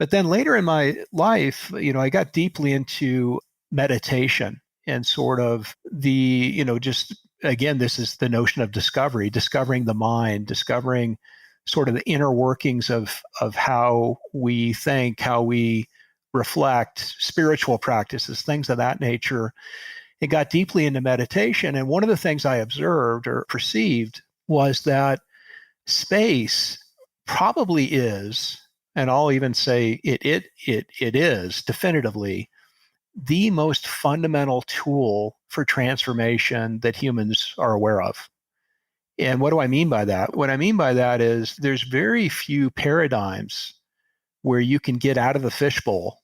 But then later in my life, I got deeply into meditation and sort of just again, this is the notion of discovering the mind, discovering sort of the inner workings of how we think, how we reflect, spiritual practices, things of that nature. It got deeply into meditation. And one of the things I observed or perceived was that space probably is, and I'll even say it is definitively the most fundamental tool for transformation that humans are aware of. And what do I mean by that? What I mean by that is there's very few paradigms where you can get out of the fishbowl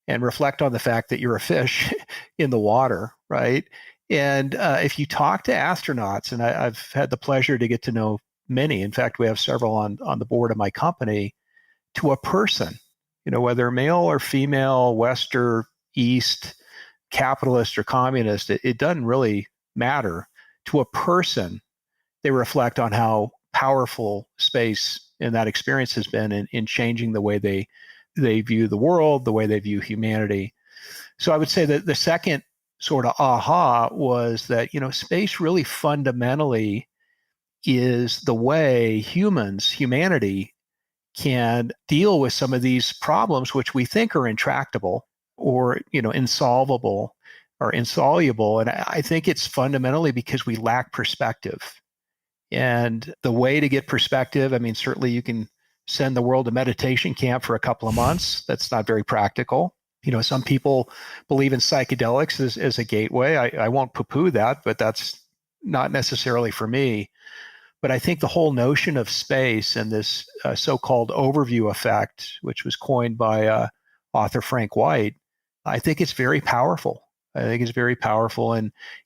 and reflect on the fact that you're a fish in the water, right? And if you talk to astronauts, and I've had the pleasure to get to know many, in fact, we have several on the board of my company, to a person, whether male or female, West or East, capitalist or communist, it doesn't really matter. To a person, they reflect on how powerful space and that experience has been in changing the way they view the world, the way they view humanity. So I would say that the second sort of aha was that, space really fundamentally is the way humanity can deal with some of these problems which we think are intractable or, insolvable or insoluble. And I think it's fundamentally because we lack perspective. And the way to get perspective, certainly you can send the world to meditation camp for a couple of months. That's not very practical. Some people believe in psychedelics as a gateway. I won't poo-poo that, but that's not necessarily for me. But I think the whole notion of space and this so-called overview effect, which was coined by author Frank White, I think it's very powerful. And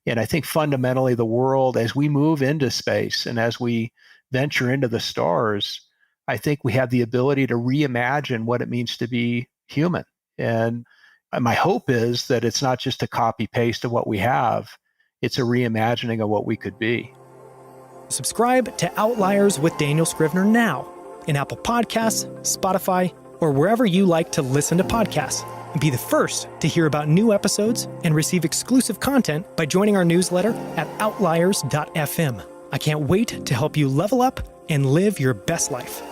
I think fundamentally the world, as we move into space and as we venture into the stars, I think we have the ability to reimagine what it means to be human. And my hope is that it's not just a copy paste of what we have, it's a reimagining of what we could be. Subscribe to Outliers with Daniel Scrivner now in Apple Podcasts, Spotify, or wherever you like to listen to podcasts. And be the first to hear about new episodes and receive exclusive content by joining our newsletter at outliers.fm. I can't wait to help you level up and live your best life.